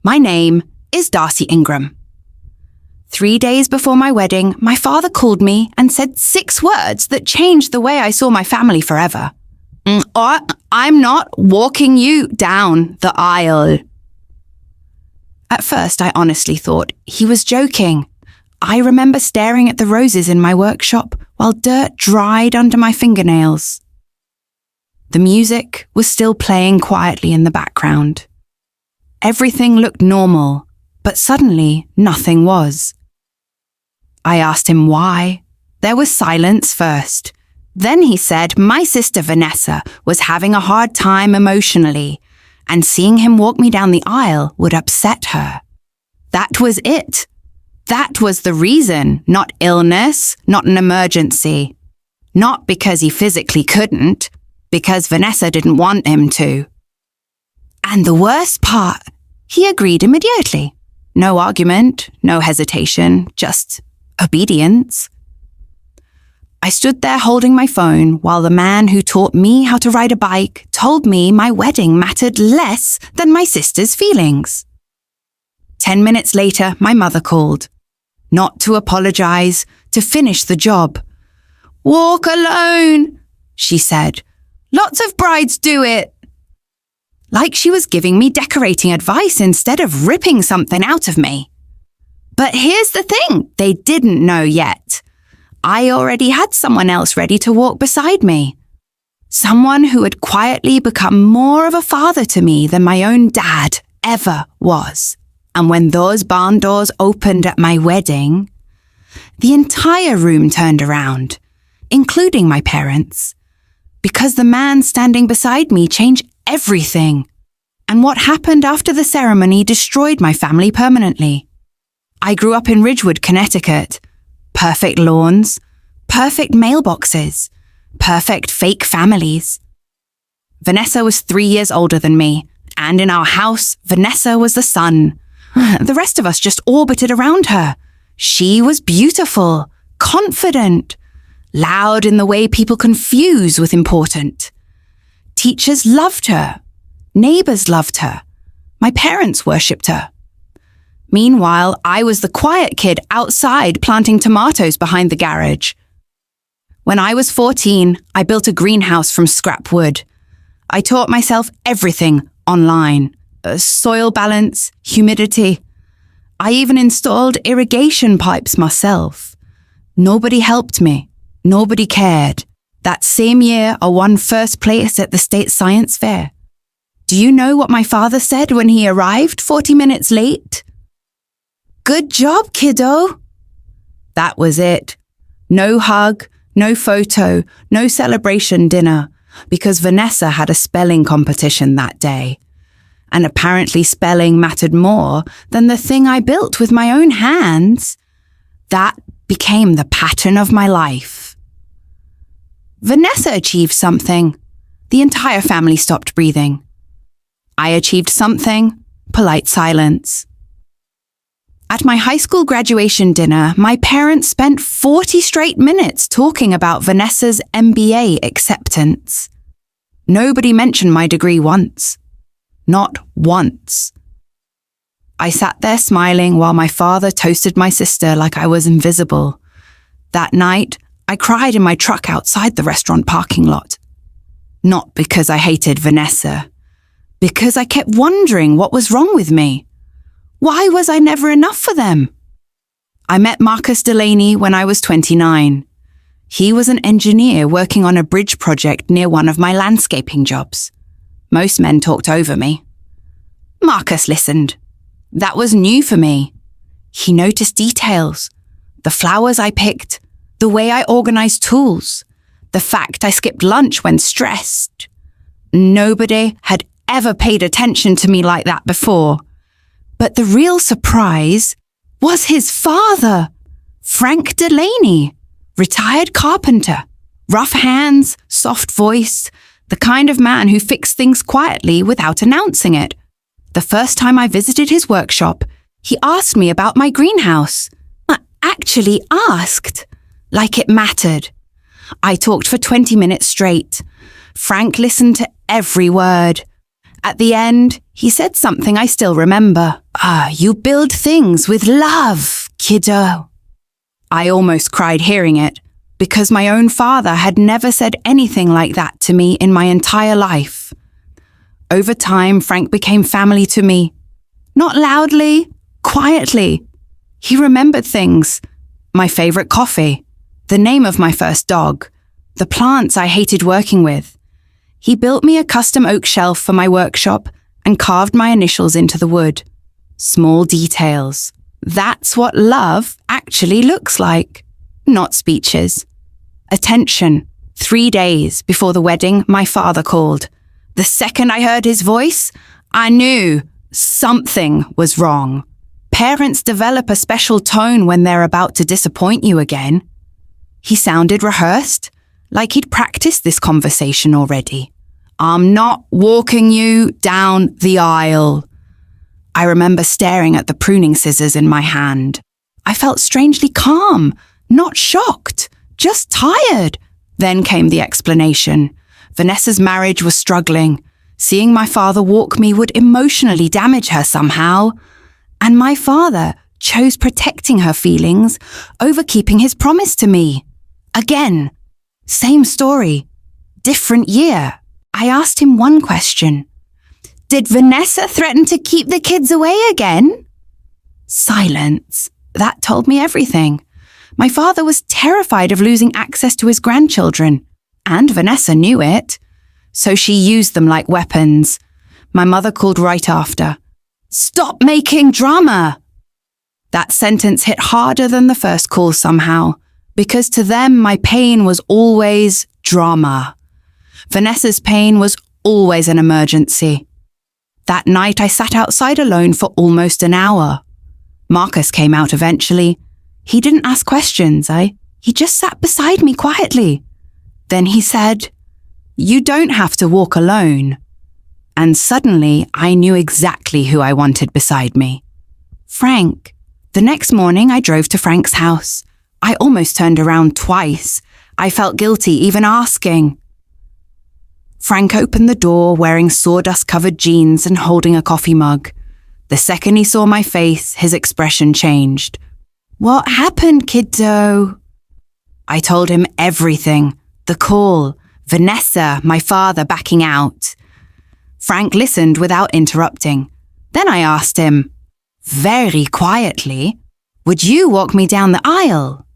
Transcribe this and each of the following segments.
My name is Darcy Ingram. 3 days before my wedding, my father called me and said 6 words that changed the way I saw my family forever. I'm not walking you down the aisle. At first, I honestly thought he was joking. I remember staring at the roses in my workshop while dirt dried under my fingernails. The music was still playing quietly in the background. Everything looked normal, but suddenly nothing was. I asked him why. There was silence first. Then he said my sister Vanessa was having a hard time emotionally, and seeing him walk me down the aisle would upset her. That was it. That was the reason, not illness, not an emergency. Not because he physically couldn't, because Vanessa didn't want him to. And the worst part, he agreed immediately. No argument, no hesitation, just obedience. I stood there holding my phone while the man who taught me how to ride a bike told me my wedding mattered less than my sister's feelings. 10 minutes later, my mother called. Not to apologize, to finish the job. "Walk alone," she said. "Lots of brides do it." Like she was giving me decorating advice instead of ripping something out of me. But here's the thing they didn't know yet. I already had someone else ready to walk beside me. Someone who had quietly become more of a father to me than my own dad ever was. And when those barn doors opened at my wedding, the entire room turned around, including my parents, because the man standing beside me changed everything. And what happened after the ceremony destroyed my family permanently. I grew up in Ridgewood, Connecticut. Perfect lawns, perfect mailboxes, perfect fake families. Vanessa was 3 years older than me, and in our house, Vanessa was the sun. The rest of us just orbited around her. She was beautiful, confident, loud in the way people confuse with important. Teachers loved her. Neighbors loved her. My parents worshipped her. Meanwhile, I was the quiet kid outside planting tomatoes behind the garage. When I was 14, I built a greenhouse from scrap wood. I taught myself everything online. Soil balance, humidity. I even installed irrigation pipes myself. Nobody helped me. Nobody cared. That same year, I won first place at the state science fair. Do you know what my father said when he arrived 40 minutes late? "Good job, kiddo." That was it. No hug, no photo, no celebration dinner, because Vanessa had a spelling competition that day. And apparently spelling mattered more than the thing I built with my own hands. That became the pattern of my life. Vanessa achieved something. The entire family stopped breathing. I achieved something. Polite silence. At my high school graduation dinner, my parents spent 40 straight minutes talking about Vanessa's MBA acceptance. Nobody mentioned my degree once. Not once. I sat there smiling while my father toasted my sister like I was invisible. That night, I cried in my truck outside the restaurant parking lot. Not because I hated Vanessa, because I kept wondering what was wrong with me. Why was I never enough for them? I met Marcus Delaney when I was 29. He was an engineer working on a bridge project near one of my landscaping jobs. Most men talked over me. Marcus listened. That was new for me. He noticed details. The flowers I picked, the way I organized tools, the fact I skipped lunch when stressed. Nobody had ever paid attention to me like that before. But the real surprise was his father, Frank Delaney, retired carpenter, rough hands, soft voice, the kind of man who fixed things quietly without announcing it. The first time I visited his workshop, he asked me about my greenhouse. Actually asked, like it mattered. I talked for 20 minutes straight. Frank listened to every word. At the end, he said something I still remember. You build things with love, kiddo. I almost cried hearing it, because my own father had never said anything like that to me in my entire life. Over time, Frank became family to me. Not loudly, quietly. He remembered things. My favorite coffee, the name of my first dog, the plants I hated working with. He built me a custom oak shelf for my workshop and carved my initials into the wood. Small details. That's what love actually looks like. Not speeches. Attention. 3 days before the wedding, my father called. The second I heard his voice, I knew something was wrong. Parents develop a special tone when they're about to disappoint you again. He sounded rehearsed, like he'd practiced this conversation already. I'm not walking you down the aisle. I remember staring at the pruning scissors in my hand. I felt strangely calm, not shocked, just tired. Then came the explanation. Vanessa's marriage was struggling. Seeing my father walk me would emotionally damage her somehow. And my father chose protecting her feelings over keeping his promise to me. Again, same story, different year. I asked him one question. Did Vanessa threaten to keep the kids away again? Silence. That told me everything. My father was terrified of losing access to his grandchildren, and Vanessa knew it. So she used them like weapons. My mother called right after. Stop making drama! That sentence hit harder than the first call somehow, because to them my pain was always drama. Vanessa's pain was always an emergency. That night I sat outside alone for almost an hour. Marcus came out eventually. He didn't ask questions, he just sat beside me quietly. Then he said, "You don't have to walk alone." And suddenly I knew exactly who I wanted beside me. Frank. The next morning I drove to Frank's house. I almost turned around twice. I felt guilty even asking. Frank opened the door wearing sawdust-covered jeans and holding a coffee mug. The second he saw my face, his expression changed. What happened, kiddo? I told him everything. The call, Vanessa, my father backing out. Frank listened without interrupting. Then I asked him, very quietly, would you walk me down the aisle?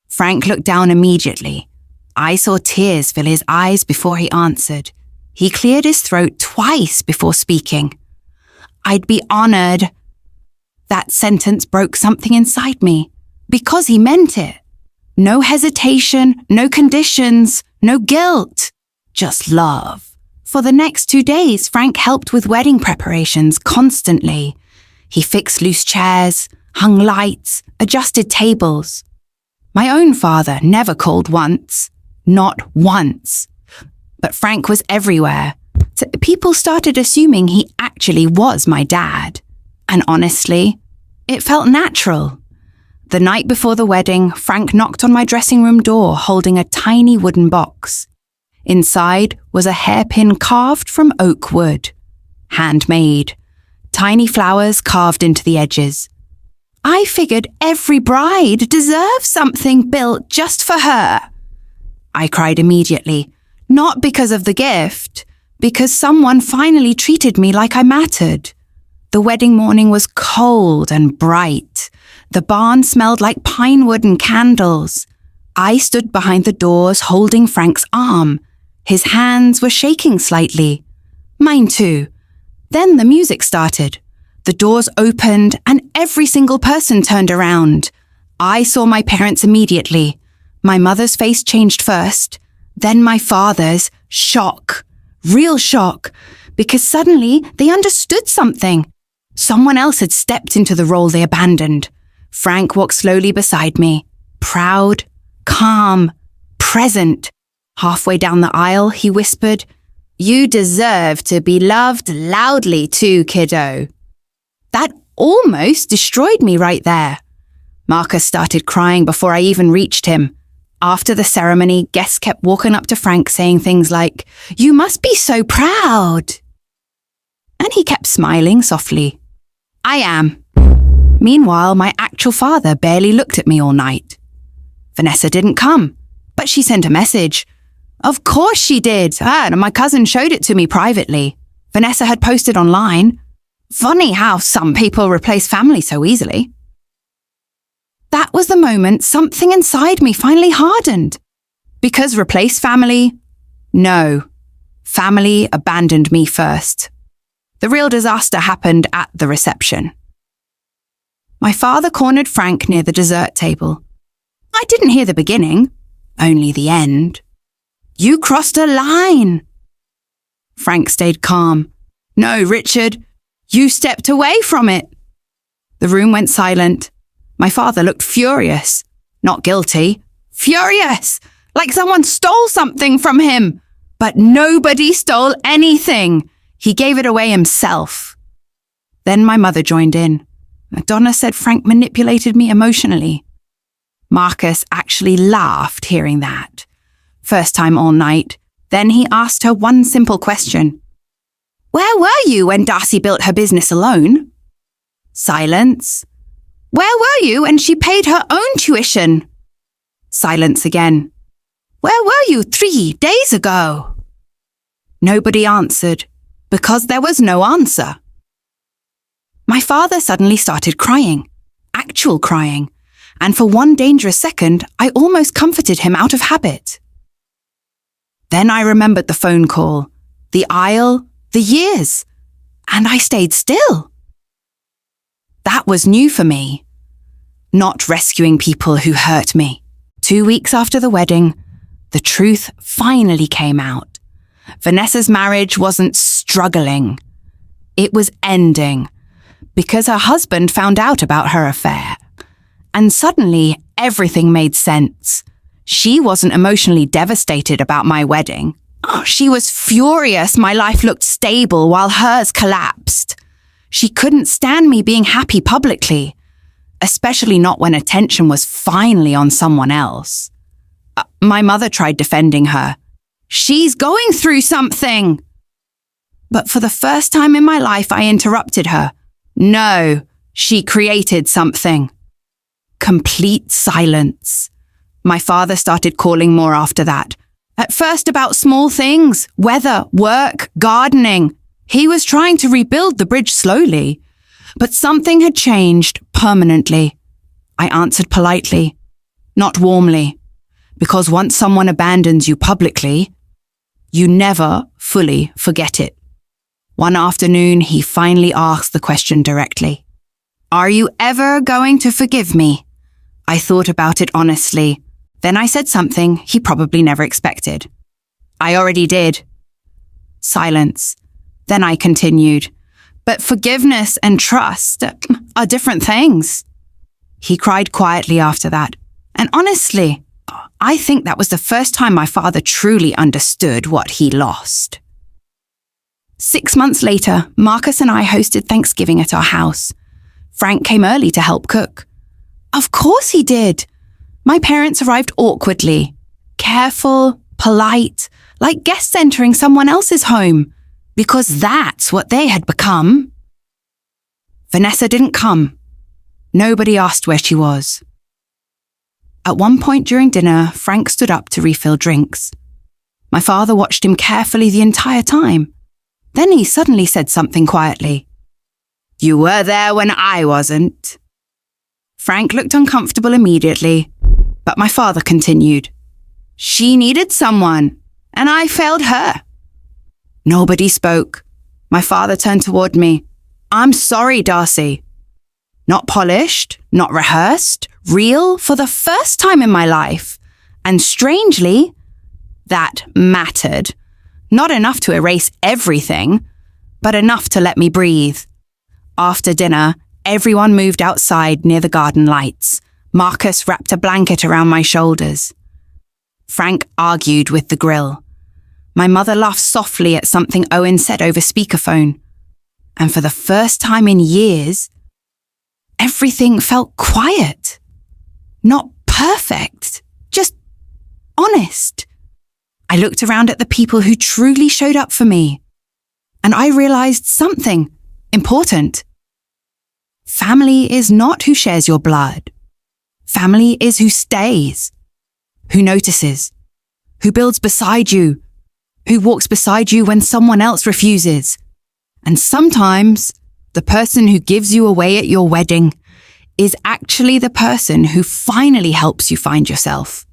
Frank looked down immediately. I saw tears fill his eyes before he answered. He cleared his throat twice before speaking. I'd be honored. That sentence broke something inside me, because he meant it. No hesitation, no conditions, no guilt, just love. For the next 2 days, Frank helped with wedding preparations constantly. He fixed loose chairs, hung lights, adjusted tables. My own father never called once. Not once. But Frank was everywhere. So people started assuming he actually was my dad. And honestly, it felt natural. The night before the wedding, Frank knocked on my dressing room door holding a tiny wooden box. Inside was a hairpin carved from oak wood. Handmade. Tiny flowers carved into the edges. I figured every bride deserves something built just for her. I cried immediately, not because of the gift, because someone finally treated me like I mattered. The wedding morning was cold and bright. The barn smelled like pine wood and candles. I stood behind the doors holding Frank's arm. His hands were shaking slightly. Mine too. Then the music started. The doors opened and every single person turned around. I saw my parents immediately. My mother's face changed first, then my father's. Shock. Real shock. Because suddenly they understood something. Someone else had stepped into the role they abandoned. Frank walked slowly beside me. Proud, calm, present. Halfway down the aisle, he whispered, "You deserve to be loved loudly too, kiddo." That almost destroyed me right there. Marcus started crying before I even reached him. After the ceremony, guests kept walking up to Frank saying things like, "You must be so proud." And he kept smiling softly. I am. Meanwhile, my actual father barely looked at me all night. Vanessa didn't come, but she sent a message. Of course she did, and my cousin showed it to me privately. Vanessa had posted online. Funny how some people replace family so easily. That was the moment something inside me finally hardened. Because replace family? No. Family abandoned me first. The real disaster happened at the reception. My father cornered Frank near the dessert table. I didn't hear the beginning, only the end. You crossed a line. Frank stayed calm. No, Richard, you stepped away from it. The room went silent. My father looked furious. Not guilty. Furious! Like someone stole something from him. But nobody stole anything. He gave it away himself. Then my mother joined in. Donna said Frank manipulated me emotionally. Marcus actually laughed hearing that. First time all night. Then he asked her one simple question. Where were you when Darcy built her business alone? Silence. Where were you when she paid her own tuition? Silence again. Where were you 3 days ago? Nobody answered, because there was no answer. My father suddenly started crying, actual crying, and for one dangerous second, I almost comforted him out of habit. Then I remembered the phone call, the aisle, the years, and I stayed still. That was new for me. Not rescuing people who hurt me. 2 weeks after the wedding, the truth finally came out. Vanessa's marriage wasn't struggling. It was ending because her husband found out about her affair. And suddenly, everything made sense. She wasn't emotionally devastated about my wedding. She was furious my life looked stable while hers collapsed. She couldn't stand me being happy publicly, especially not when attention was finally on someone else. My mother tried defending her. She's going through something. But for the first time in my life, I interrupted her. No, she created something. Complete silence. My father started calling more after that. At first about small things, weather, work, gardening. He was trying to rebuild the bridge slowly. But something had changed permanently. I answered politely, not warmly, because once someone abandons you publicly, you never fully forget it. One afternoon, he finally asked the question directly. Are you ever going to forgive me? I thought about it honestly. Then I said something he probably never expected. I already did. Silence. Then I continued. But forgiveness and trust are different things. He cried quietly after that. And honestly, I think that was the first time my father truly understood what he lost. 6 months later, Marcus and I hosted Thanksgiving at our house. Frank came early to help cook. Of course he did. My parents arrived awkwardly, careful, polite, like guests entering someone else's home, because that's what they had become. Vanessa didn't come. Nobody asked where she was. At one point during dinner, Frank stood up to refill drinks. My father watched him carefully the entire time. Then he suddenly said something quietly. You were there when I wasn't. Frank looked uncomfortable immediately, but my father continued. She needed someone, and I failed her. Nobody spoke. My father turned toward me. I'm sorry, Darcy. Not polished, not rehearsed, real for the first time in my life. And strangely, that mattered. Not enough to erase everything, but enough to let me breathe. After dinner, everyone moved outside near the garden lights. Marcus wrapped a blanket around my shoulders. Frank argued with the grill. My mother laughed softly at something Owen said over speakerphone. And for the first time in years, everything felt quiet. Not perfect, just honest. I looked around at the people who truly showed up for me. and I realized something important. Family is not who shares your blood. Family is who stays, who notices, who builds beside you, who walks beside you when someone else refuses. And sometimes the person who gives you away at your wedding is actually the person who finally helps you find yourself.